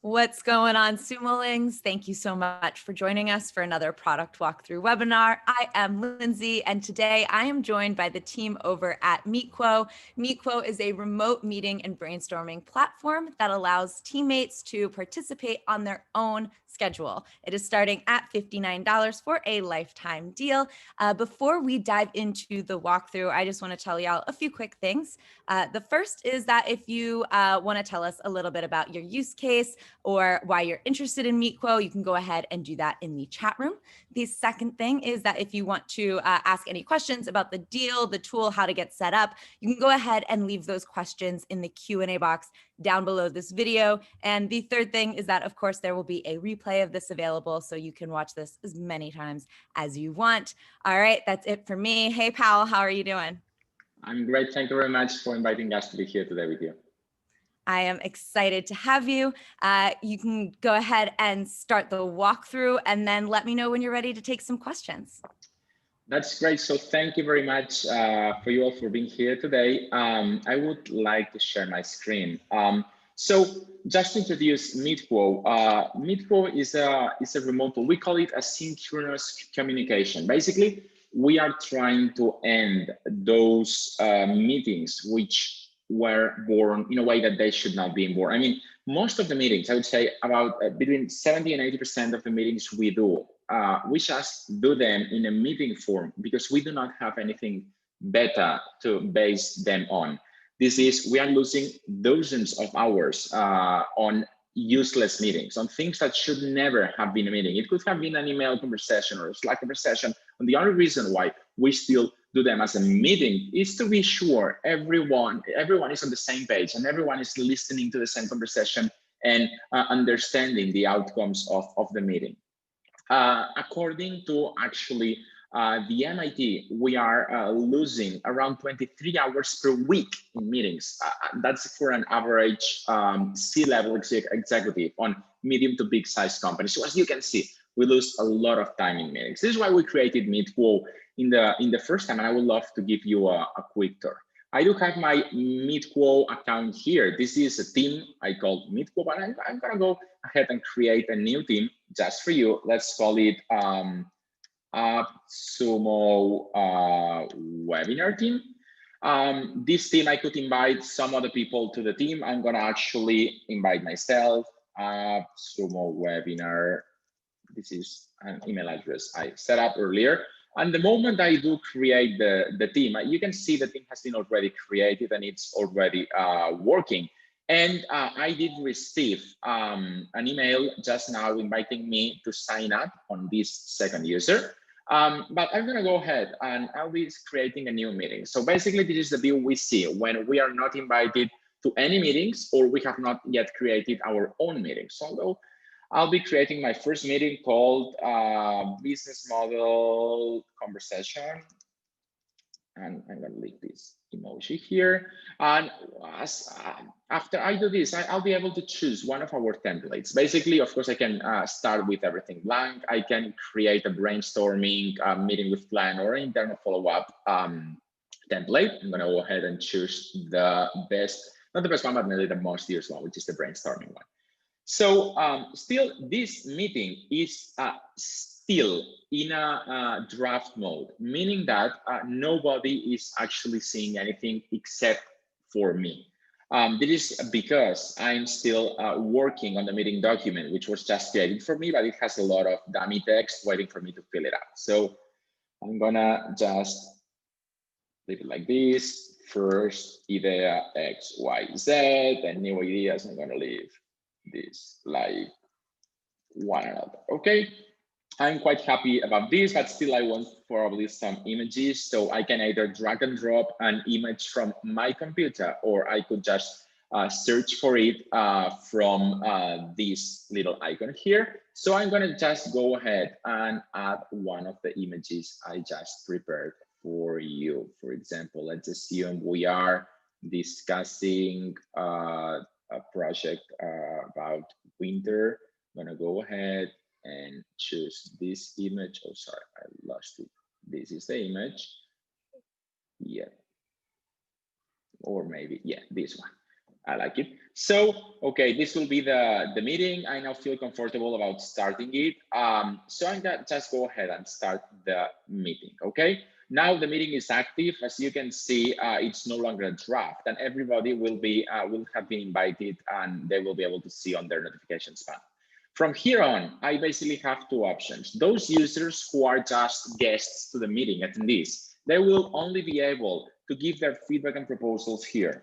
What's going on, Sumolings? Thank you so much for joining us for another product walkthrough webinar. I am Lindsay, and today I am joined by the team over at Meetquo. Meetquo is a remote meeting and brainstorming platform that allows teammates to participate on their own schedule. It is starting at $59 for a lifetime deal. Before we dive into the walkthrough, I just want to tell y'all a few quick things. The first is that if you want to tell us a little bit about your use case or why you're interested in Meetquo, you can go ahead and do that in the chat room. The second thing is that if you want to ask any questions about the deal, the tool, how to get set up, you can go ahead and leave those questions in the Q&A box down below this video. And the third thing is that, of course, there will be a replay of this available, so you can watch this as many times as you want. All right, that's it for me. Hey, Powell, how are you doing? I'm great. Thank you very much for inviting us to be here today with you. I am excited to have you. You can go ahead and start the walkthrough and then let me know when you're ready to take some questions. That's great. So thank you very much for you all for being here today. I would like to share my screen. So just to introduce Meetquo. Meetquo is a remote tool. We call it asynchronous communication. Basically, we are trying to end those meetings which were born in a way that they should not be born. I mean, most of the meetings, I would say about between 70 and 80% of the meetings we do, we just do them in a meeting form because we do not have anything better to base them on. This is, we are losing dozens of hours on useless meetings, on things that should never have been a meeting. It could have been an email conversation or a Slack conversation. And the only reason why we still do them as a meeting is to be sure everyone is on the same page and everyone is listening to the same conversation and understanding the outcomes of the meeting. According to actually the MIT, we are losing around 23 hours per week in meetings. That's for an average C-level executive on medium to big size companies. So as you can see, we lose a lot of time in meetings. This is why we created Meetquo in the first time, and I would love to give you a quick tour. I do have my Meetquo account here. This is a team I called Meetquo, but I'm gonna go ahead and create a new team just for you. Let's call it AppSumo webinar team. This team, I could invite some other people to the team. I'm gonna actually invite myself, AppSumo webinar. This is an email address I set up earlier. And the moment I do create the team, you can see the team has been already created and it's already working. And I did receive an email just now inviting me to sign up on this second user. But I'm gonna go ahead and I'll be creating a new meeting. So basically this is the view we see when we are not invited to any meetings or we have not yet created our own meeting. So I'll be creating my first meeting called business model conversation. And I'm gonna leave this emoji here. And after I do this, I'll be able to choose one of our templates. Basically, of course, I can start with everything blank. I can create a brainstorming meeting with client or an internal follow-up template. I'm gonna go ahead and choose the best, not the best one, but maybe the most used one, which is the brainstorming one. So still, this meeting is still in a draft mode, meaning that nobody is actually seeing anything except for me. This is because I'm still working on the meeting document, which was just created for me, but it has a lot of dummy text waiting for me to fill it out. So I'm gonna just leave it like this. First, idea X, Y, Z, and new ideas. I'm gonna leave this like one another. Okay, I'm quite happy about this, but still I want probably some images. So I can either drag and drop an image from my computer, or I could just search for it from this little icon here. So I'm gonna just go ahead and add one of the images I just prepared for you. For example, let's assume we are discussing a project about winter. I'm gonna go ahead and choose this image. Oh, sorry, I lost it. This is the image. Yeah. Or maybe, yeah, this one. I like it. So, okay, this will be the meeting. I now feel comfortable about starting it. So I'm gonna just go ahead and start the meeting, okay? Now the meeting is active. As you can see, it's no longer a draft, and everybody will have been invited, and they will be able to see on their notifications panel. From here on, I basically have two options. Those users who are just guests to the meeting, attendees, they will only be able to give their feedback and proposals here.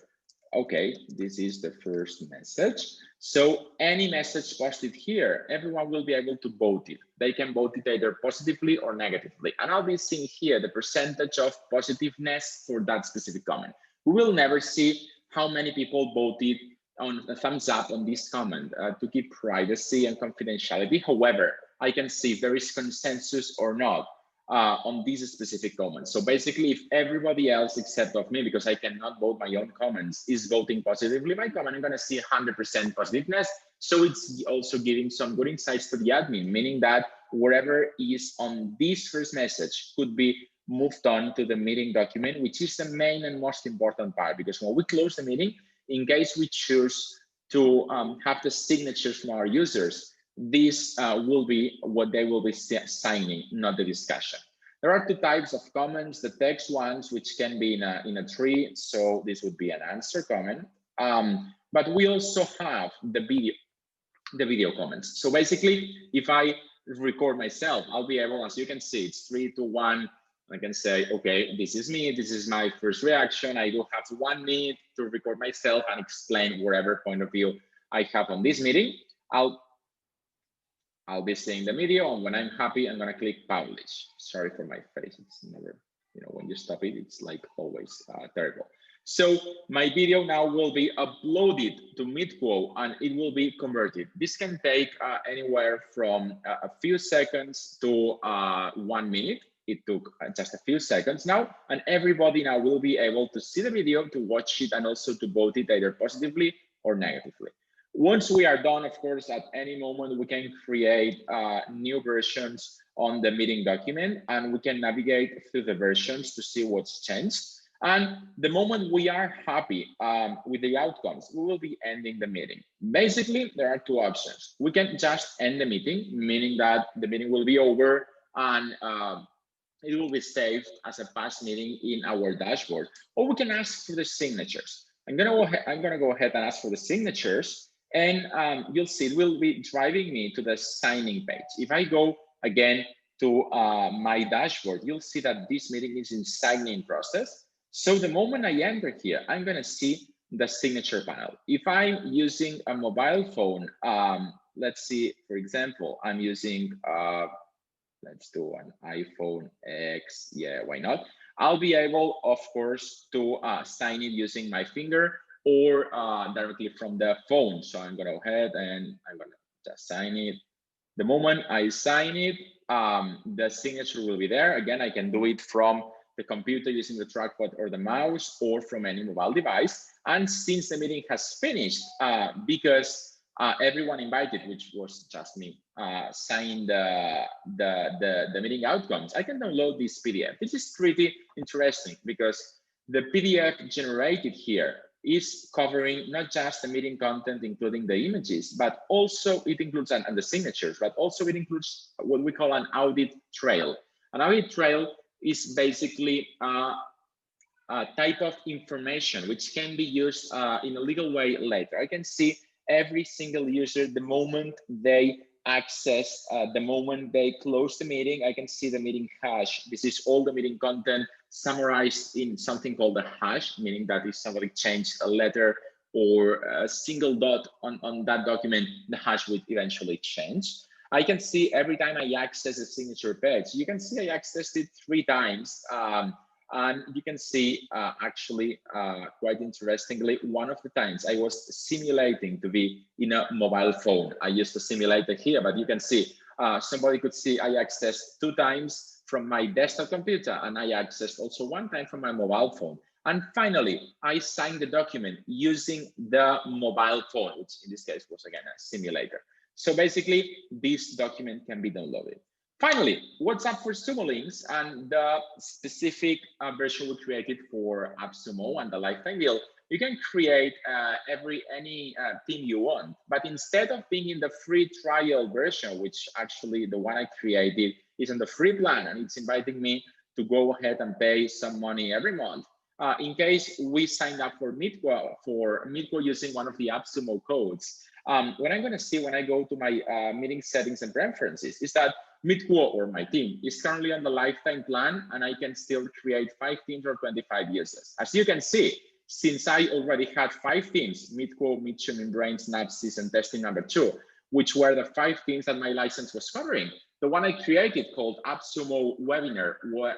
Okay, this is the first message. So any message posted here, everyone will be able to vote it. They can vote it either positively or negatively. And I'll be seeing here the percentage of positiveness for that specific comment. We will never see how many people voted on a thumbs up on this comment to keep privacy and confidentiality. However, I can see if there is consensus or not on these specific comments. So basically, if everybody else except of me, because I cannot vote my own comments, is voting positively my comment, I'm going to see 100% positiveness. So it's also giving some good insights to the admin, meaning that whatever is on this first message could be moved on to the meeting document, which is the main and most important part, because when we close the meeting, in case we choose to have the signatures from our users, this will be what they will be signing, not the discussion. There are two types of comments: the text ones, which can be in a tree, so this would be an answer comment. But we also have the video comments. So basically, if I record myself, I'll be able, as you can see, it's 3, 2, 1. I can say, okay, this is me. This is my first reaction. I do have 1 minute to record myself and explain whatever point of view I have on this meeting. I'll be seeing the video, and when I'm happy, I'm gonna click publish. Sorry for my face, it's never, when you stop it, it's like always terrible. So my video now will be uploaded to Meetquo, and it will be converted. This can take anywhere from a few seconds to 1 minute. It took just a few seconds now, and everybody now will be able to see the video, to watch it, and also to vote it either positively or negatively. Once we are done, of course, at any moment, we can create new versions on the meeting document, and we can navigate through the versions to see what's changed. And the moment we are happy with the outcomes, we will be ending the meeting. Basically, there are two options. We can just end the meeting, meaning that the meeting will be over and it will be saved as a past meeting in our dashboard, or we can ask for the signatures. I'm gonna go ahead and ask for the signatures, and you'll see it will be driving me to the signing page. If I go again to my dashboard, you'll see that this meeting is in signing process. So the moment I enter here, I'm gonna see the signature panel. If I'm using a mobile phone, let's see, for example, I'm using, let's do an iPhone X, yeah, why not? I'll be able, of course, to sign it using my finger or directly from the phone. So I'm gonna go ahead and I'm gonna just sign it. The moment I sign it, the signature will be there. Again, I can do it from the computer using the trackpad or the mouse, or from any mobile device. And since the meeting has finished, because everyone invited, which was just me, signed the meeting outcomes, I can download this PDF. This is pretty interesting because the PDF generated here is covering not just the meeting content, including the images, but also it includes, and the signatures, but also it includes what we call an audit trail. An audit trail is basically a type of information which can be used in a legal way later. I can see every single user the moment they access, the moment they close the meeting. I can see the meeting hash. This is all the meeting content summarized in something called a hash, meaning that if somebody changed a letter or a single dot on that document, the hash would eventually change. I can see every time I access a signature page. You can see I accessed it 3 times. And you can see actually quite interestingly, one of the times I was simulating to be in a mobile phone. I used to simulate it here, but you can see somebody could see I accessed 2 times from my desktop computer, and I accessed also 1 time from my mobile phone. And finally, I signed the document using the mobile phone, which in this case was again a simulator. So basically, this document can be downloaded. Finally, what's up for Sumo links and the specific version we created for AppSumo and the lifetime bill. you can create any theme you want. But instead of being in the free trial version, which actually the one I created is on the free plan, and it's inviting me to go ahead and pay some money every month. In case we sign up for Meetquo using one of the AppSumo codes, what I'm going to see when I go to my meeting settings and preferences is that Meetquo, or my team, is currently on the lifetime plan, and I can still create 5 teams or 25 users. As you can see, since I already had 5 teams, Meetquo, Meetsume, Brain, Synapses, and testing number 2, which were the 5 teams that my license was covering, the one I created called AppSumo Webinar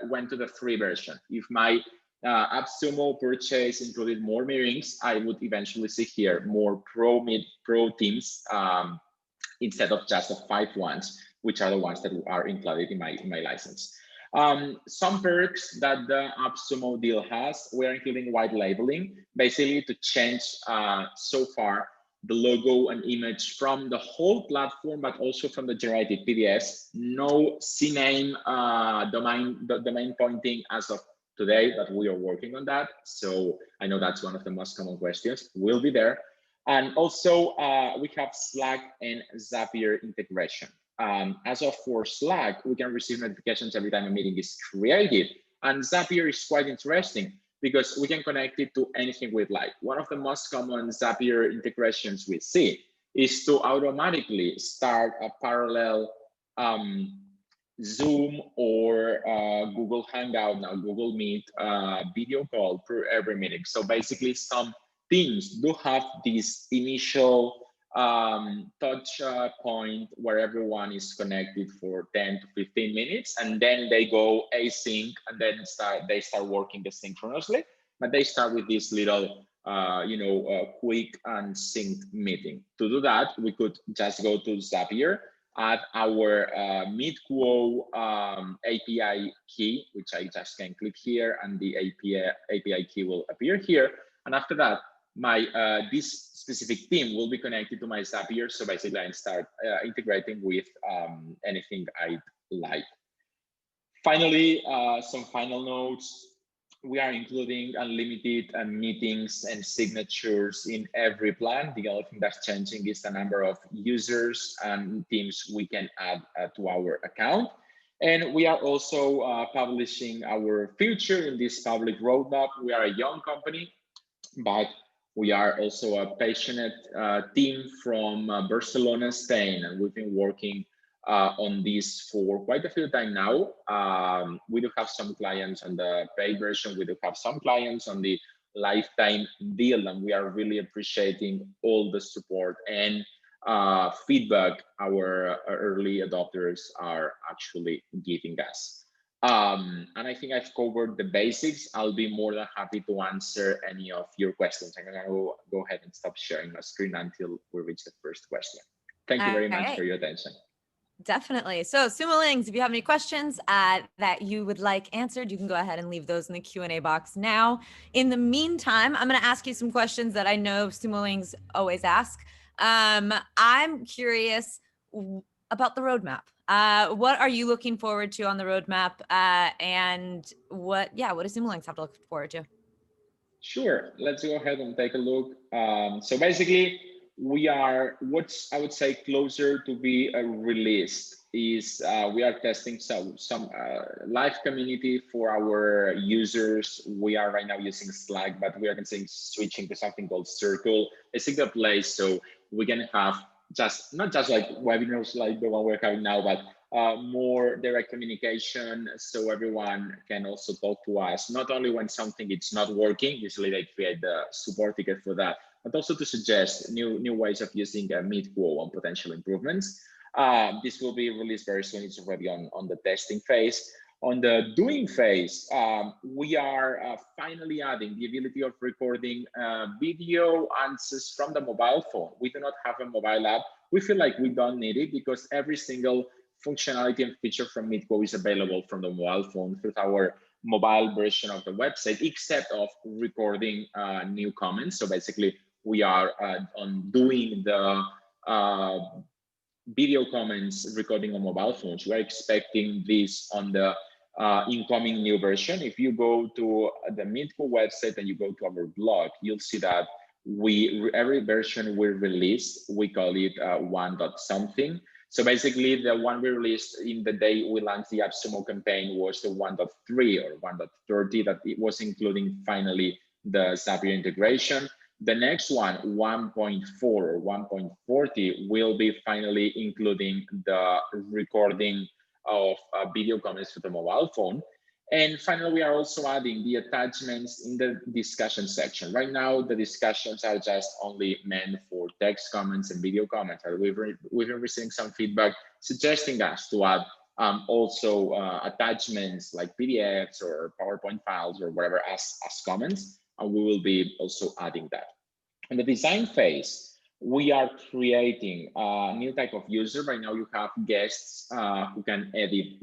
went to the free version. If my AppSumo purchase included more meetings, I would eventually see here more pro teams instead of just the 5 ones, which are the ones that are included in my license. Some perks that the AppSumo deal has, we're including white labeling, basically to change so far the logo and image from the whole platform, but also from the generated PDFs. No CNAME domain pointing as of today, but we are working on that. So I know that's one of the most common questions. We'll be there. And also we have Slack and Zapier integration. As of for Slack, we can receive notifications every time a meeting is created. And Zapier is quite interesting because we can connect it to anything we'd like. One of the most common Zapier integrations we see is to automatically start a parallel Zoom or Google Hangout, now Google Meet video call for every meeting. So basically some teams do have this initial touch point where everyone is connected for 10 to 15 minutes, and then they go async, and then they start working asynchronously. But they start with this little, quick and synced meeting. To do that, we could just go to Zapier, add our Meetquo API key, which I just can click here, and the API key will appear here. And after that, my this specific team will be connected to my Zapier. So basically, I start integrating with anything I like. Finally, some final notes. We are including unlimited meetings and signatures in every plan. The only thing that's changing is the number of users and teams we can add to our account. And we are also publishing our future in this public roadmap. We are a young company, but we are also a passionate team from Barcelona, Spain, and we've been working on this for quite a few time now. We do have some clients on the paid version. We do have some clients on the lifetime deal, and we are really appreciating all the support and feedback our early adopters are actually giving us. And I think I've covered the basics. I'll be more than happy to answer any of your questions. I'm gonna go ahead and stop sharing my screen until we reach the first question. Thank you very much for your attention. Definitely. So Sumolings, if you have any questions that you would like answered, you can go ahead and leave those in the Q&A box now. In the meantime, I'm going to ask you some questions that I know Sumolings always ask. I'm curious about the roadmap. What are you looking forward to on the roadmap? And what does Sumolings have to look forward to? Sure. Let's go ahead and take a look. So basically, we are what I would say closer to be released is we are testing some live community for our users. We are right now using Slack, but we are considering switching to something called Circle, a single place, so we can have not just like webinars like the one we're having now, but more direct communication, so everyone can also talk to us, not only when something is not working. Usually they create the support ticket for that, but also to suggest new ways of using Meetquo on potential improvements. This will be released very soon. It's already on the testing phase. On the doing phase, we are finally adding the ability of recording video answers from the mobile phone. We do not have a mobile app. We feel like we don't need it because every single functionality and feature from Meetquo is available from the mobile phone through our mobile version of the website, except of recording new comments. So basically, we are on doing the video comments recording on mobile phones. We're expecting this on the incoming new version. If you go to the Meetquo website and you go to our blog, you'll see that every version we release, we call it 1. something. So basically, the one we released in the day we launched the AppSumo campaign was the 1.3 or 1.30, that it was including finally the Zapier integration. The next one, 1.4 or 1.40, will be finally including the recording of video comments for the mobile phone. And finally, we are also adding the attachments in the discussion section. Right now, the discussions are just only meant for text comments and video comments. We've been receiving some feedback suggesting us to add also attachments like PDFs or PowerPoint files or whatever as comments, and we will be also adding that. In the design phase, we are creating a new type of user. Right now, you have guests who can edit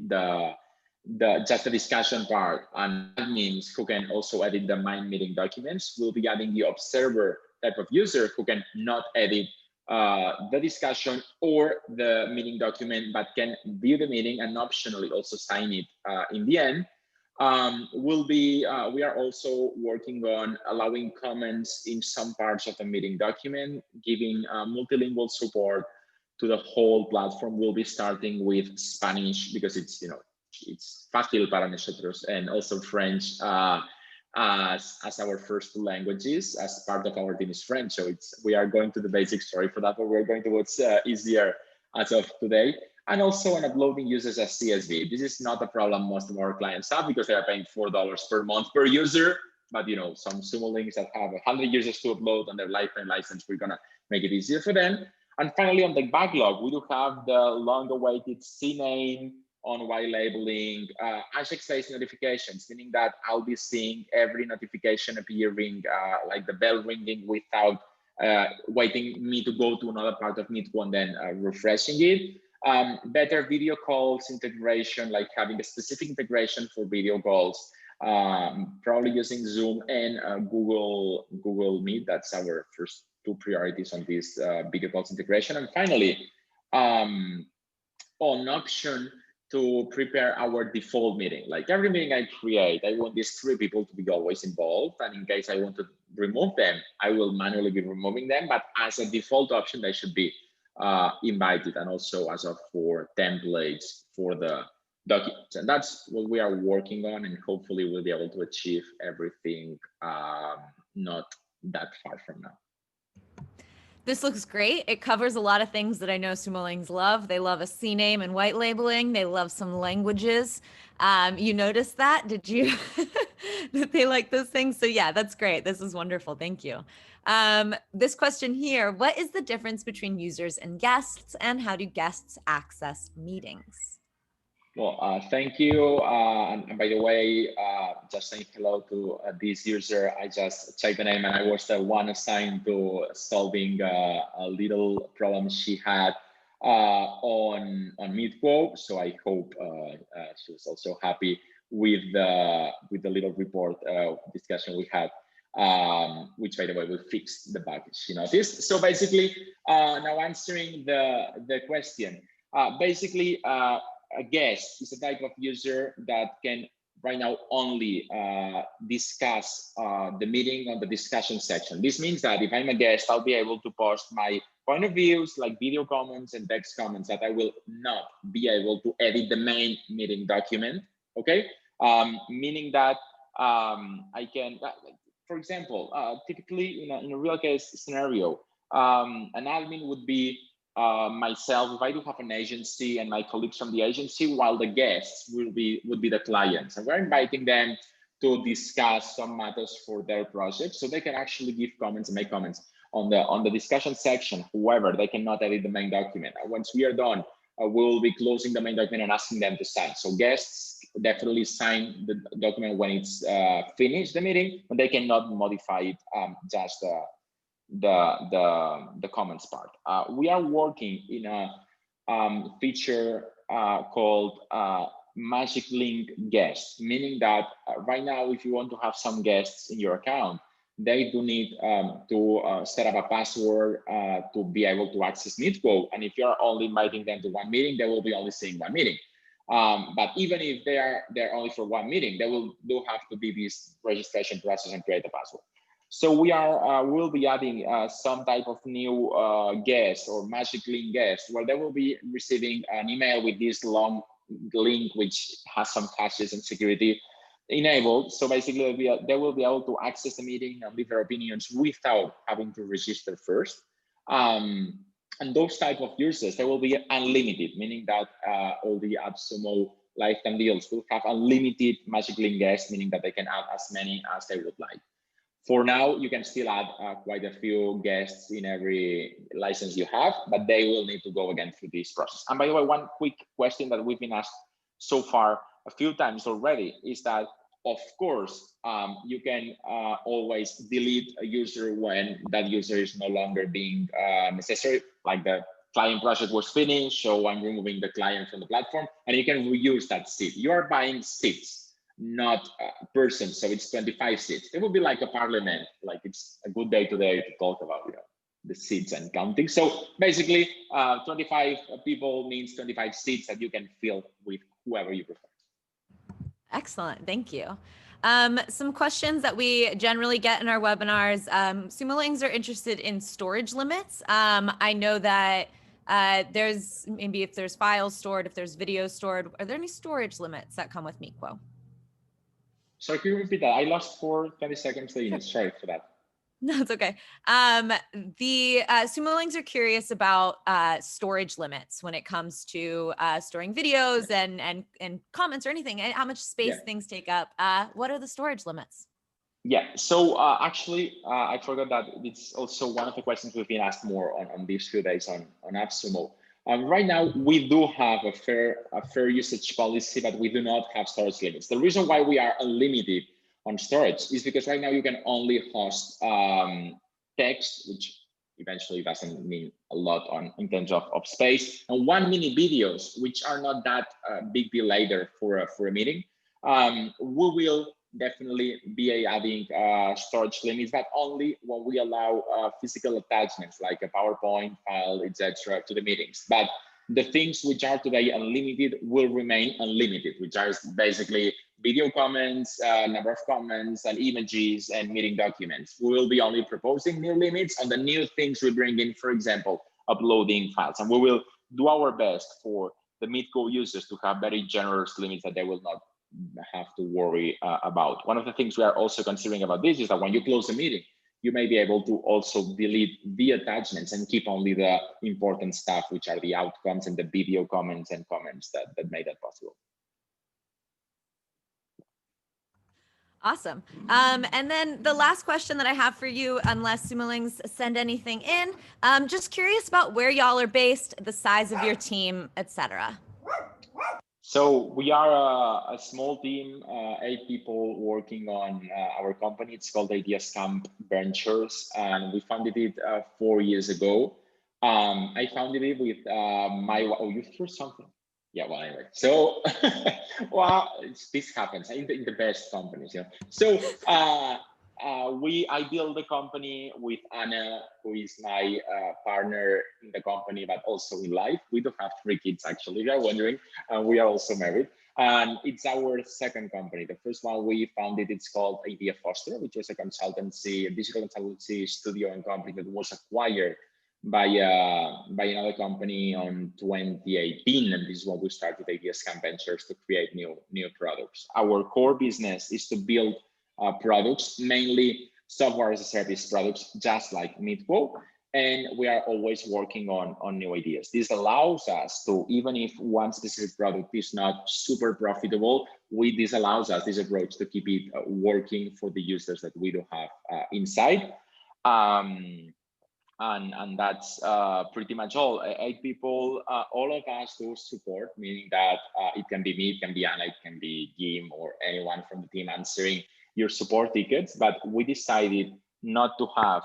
just the discussion part, and admins who can also edit the mind meeting documents. We'll be adding the observer type of user who can not edit the discussion or the meeting document, but can view the meeting and optionally also sign it in the end. We are also working on allowing comments in some parts of the meeting document, giving multilingual support to the whole platform. We'll be starting with Spanish because it's fácil para nosotros, and also French as our first 2 languages, as part of our team is French. So we are going to the basics, sorry for that, but we're going to what's easier as of today. And also on uploading users as CSV. This is not a problem most of our clients have because they are paying $4 per month per user. But some Sumo links that have 100 users to upload on their lifetime license, we're gonna make it easier for them. And finally, on the backlog, we do have the long-awaited CNAME on white labeling, AJAX-based notifications, meaning that I'll be seeing every notification appearing, like the bell ringing, without waiting me to go to another part of Meetquo and then refreshing it. Better video calls integration, like having a specific integration for video calls, probably using Zoom and Google Meet. That's our first 2 priorities on this video calls integration. And finally, on option to prepare our default meeting. Like every meeting I create, I want these 3 people to be always involved. And in case I want to remove them, I will manually be removing them. But as a default option, they should be invited, and also as of for templates for the documents. And that's what we are working on, and hopefully we'll be able to achieve everything not that far from now. This looks great. It covers a lot of things that I know Sumolings love. They love a CNAME and white labeling. They love some languages. You noticed that? Did you? That they like those things? So yeah, that's great. This is wonderful. Thank you. This question here, what is the difference between users and guests, and how do guests access meetings? Well, thank you. And by the way, just saying hello to this user. I just checked the name, and I was the one assigned to solving a little problem she had on Meetquo. So I hope she was also happy with the little report discussion we had, which, by the way, will fix the bug she noticed. So basically, now answering the question, basically. A guest is a type of user that can right now only discuss the meeting on the discussion section. This means that if I'm a guest, I'll be able to post my point of views, like video comments and text comments, that I will not be able to edit the main meeting document, okay? Meaning that I can, for example, typically in a real case scenario, an admin would be myself, if I do have an agency, and my colleagues from the agency, while the guests would be the clients, and we're inviting them to discuss some matters for their project, so they can actually give comments and make comments on the discussion section. However, they cannot edit the main document. And once we are done, we'll be closing the main document and asking them to sign. So guests definitely sign the document when it's finished the meeting, but they cannot modify it, just the comments part. We are working in a feature called magic link guests, meaning that right now, if you want to have some guests in your account, they do need to set up a password to be able to access Meetquo. And if you're only inviting them to one meeting, they will be only seeing one meeting. But even if they're only for one meeting, there do have to be this registration process and create a password. So we'll be adding some type of new guest or magic link guest, where they will be receiving an email with this long link which has some hashes and security enabled. So basically they will be able to access the meeting and leave their opinions without having to register first. And those type of users, they will be unlimited, meaning that all the AppSumo lifetime deals will have unlimited magic link guests, meaning that they can add as many as they would like. For now, you can still add quite a few guests in every license you have, but they will need to go again through this process. And by the way, one quick question that we've been asked so far a few times already is that, of course, you can always delete a user when that user is no longer being necessary, like the client project was finished, so I'm removing the client from the platform, and you can reuse that seat. You are buying seats, not persons, so it's 25 seats. It will be like a parliament, like it's a good day today to talk about, you know, the seats and counting. So basically, 25 people means 25 seats that you can fill with whoever you prefer. Excellent, thank you. Some questions that we generally get in our webinars. Sumolings are interested in storage limits. I know that there's maybe if there's files stored, if there's videos stored, are there any storage limits that come with Meetquo? Sorry, can you repeat that? I lost for 20 seconds the image. Sorry for that. No, it's okay. The Sumolings are curious about storage limits when it comes to storing videos and comments or anything. How much space things take up. What are the storage limits? Yeah, so actually, I forgot that it's also one of the questions we've been asked more on these few days on AppSumo. Right now, we do have a fair usage policy, but we do not have storage limits. The reason why we are unlimited on storage is because right now you can only host text, which eventually doesn't mean a lot in terms of space, and 1 minute videos, which are not that big deal later for a meeting. We will definitely be adding storage limits, but only when we allow physical attachments like a PowerPoint file, etc., to the meetings. But the things which are today unlimited will remain unlimited, which are basically video comments, number of comments, and images, and meeting documents. We will be only proposing new limits on the new things we bring in, for example, uploading files. And we will do our best for the Meetquo users to have very generous limits that they will not have to worry about. One of the things we are also considering about this is that when you close a meeting, you may be able to also delete the attachments and keep only the important stuff, which are the outcomes and the video comments and comments that made that possible. Awesome. And then the last question that I have for you, unless Sumolings send anything in, just curious about where y'all are based, the size of your team, etc. So we are a small team, 8 people working on our company. It's called Ideas Camp Ventures, and we founded it 4 years ago. I founded it with you threw something. Yeah, well, anyway. So, well, this happens in the best companies, you know. So, I built the company with Anna, who is my partner in the company, but also in life. We do have 3 kids, actually, if you're wondering. We are also married. And it's our second company. The first one we founded, it's called Idea Foster, which is a digital consultancy studio and company that was acquired by another company on 2018, and this is when we started Ideas Camp Ventures to create new products. Our core business is to build products, mainly software as a service products, just like Meetquo, and we are always working on new ideas. This allows us to, even if one specific product is not super profitable, this allows us, this approach, to keep it working for the users that we do have inside. And that's pretty much all. 8 people, all of us do support, meaning that it can be me, it can be Anna, it can be Jim, or anyone from the team answering your support tickets. But we decided not to have,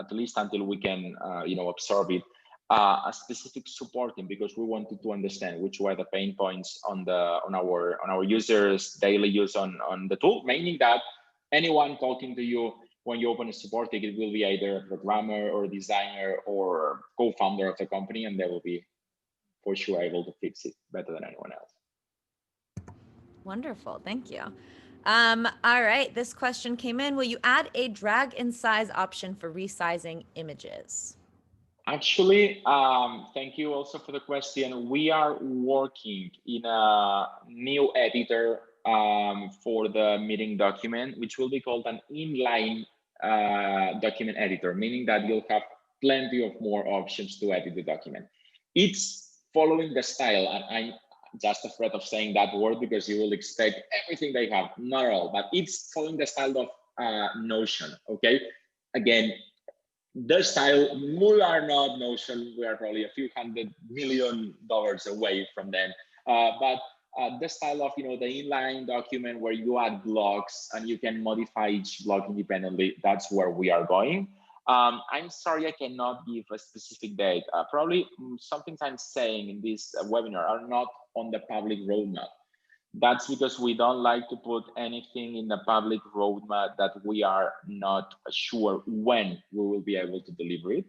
at least until we can, absorb it, a specific supporting, because we wanted to understand which were the pain points on our users' daily use on the tool, meaning that anyone talking to you when you open a support ticket will be either a programmer or a designer or co-founder of the company, and they will be for sure able to fix it better than anyone else. Wonderful. Thank you. All right. This question came in. Will you add a drag and size option for resizing images? Actually, thank you also for the question. We are working in a new editor for the meeting document, which will be called an inline document editor, meaning that you'll have plenty of more options to edit the document. It's following the style, and I'm just afraid of saying that word because you will expect everything they have. Not at all, but it's following the style of Notion. Okay, again, their style, we are not Notion. We are probably a few $100 million away from them. But the style of the inline document where you add blocks and you can modify each block independently. That's where we are going. I'm sorry, I cannot give a specific date. Probably some things I'm saying in this webinar are not on the public roadmap. That's because we don't like to put anything in the public roadmap that we are not sure when we will be able to deliver it.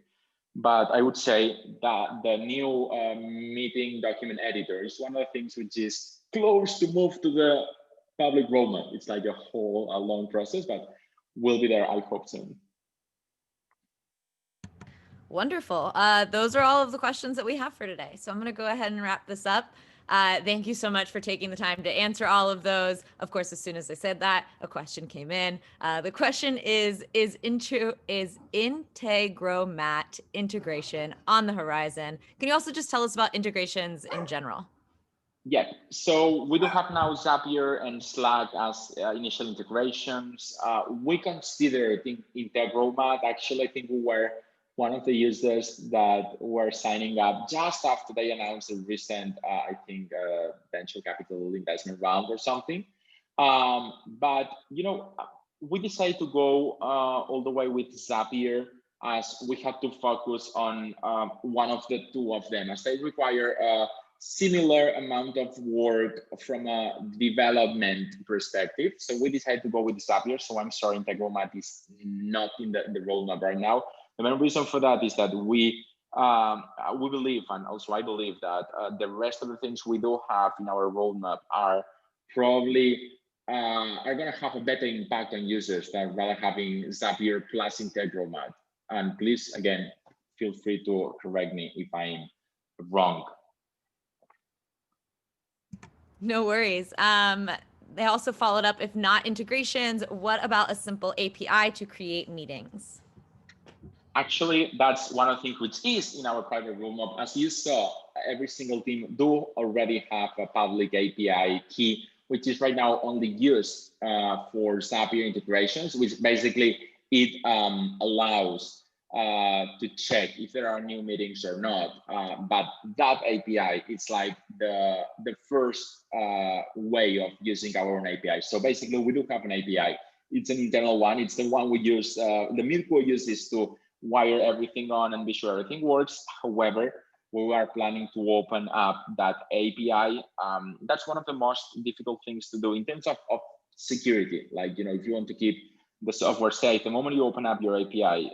But I would say that the new meeting document editor is one of the things which is close to move to the public roadmap. It's like a long process, but we'll be there, I hope, soon. Wonderful. Those are all of the questions that we have for today. So I'm going to go ahead and wrap this up. Thank you so much for taking the time to answer all of those. Of course, as soon as I said that, a question came in. The question is Integromat integration on the horizon? Can you also just tell us about integrations in general? Yeah, so we do have now Zapier and Slack as initial integrations. We consider Integromat. Actually, I think we were one of the users that were signing up just after they announced a recent, venture capital investment round or something. But we decided to go all the way with Zapier, as we had to focus on one of the two of them, as they require similar amount of work from a development perspective. So we decided to go with Zapier. So I'm sorry, Integromat is not in the roadmap right now. The main reason for that is that we believe, and also I believe, that the rest of the things we do have in our roadmap are probably are going to have a better impact on users than rather having Zapier plus Integromat. And please, again, feel free to correct me if I'm wrong. No worries. They also followed up, if not integrations, what about a simple API to create meetings? Actually, that's one of the things which is in our private roadmap. As you saw, every single team do already have a public API key, which is right now only used for Zapier integrations, which basically it allows to check if there are new meetings or not. But that API, it's like the first way of using our own API. So basically, we do have an API. It's an internal one. It's the one we use. The Meetquo uses to wire everything on and be sure everything works. However, we are planning to open up that API. That's one of the most difficult things to do in terms of security. Like, if you want to keep the software safe, the moment you open up your API,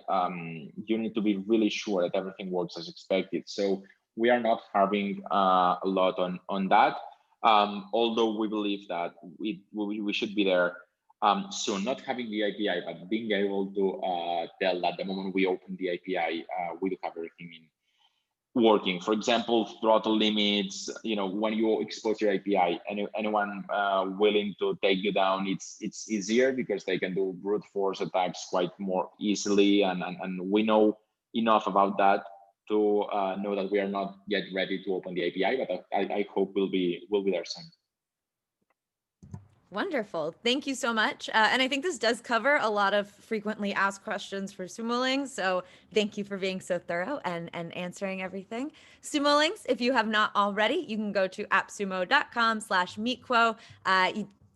you need to be really sure that everything works as expected. So we are not having a lot on that, although we believe that we should be there soon. Not having the API, but being able to tell that the moment we open the API, we do have everything working. For example, throttle limits, when you expose your API, anyone willing to take you down, it's easier because they can do brute force attacks quite more easily. And we know enough about that to know that we are not yet ready to open the API, but I hope we'll be there soon. Wonderful. Thank you so much. And I think this does cover a lot of frequently asked questions for Sumolings. So thank you for being so thorough and answering everything. Sumolings, if you have not already, you can go to appsumo.com/meetquo.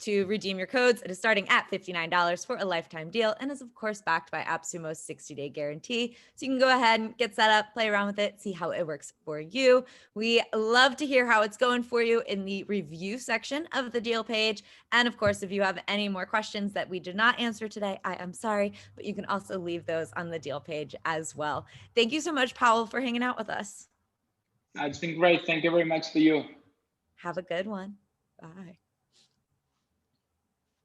To redeem your codes. It is starting at $59 for a lifetime deal and is, of course, backed by AppSumo's 60-day guarantee. So you can go ahead and get set up, play around with it, see how it works for you. We love to hear how it's going for you in the review section of the deal page. And of course, if you have any more questions that we did not answer today, I am sorry, but you can also leave those on the deal page as well. Thank you so much, Powell, for hanging out with us. It's been great. Thank you very much to you. Have a good one. Bye.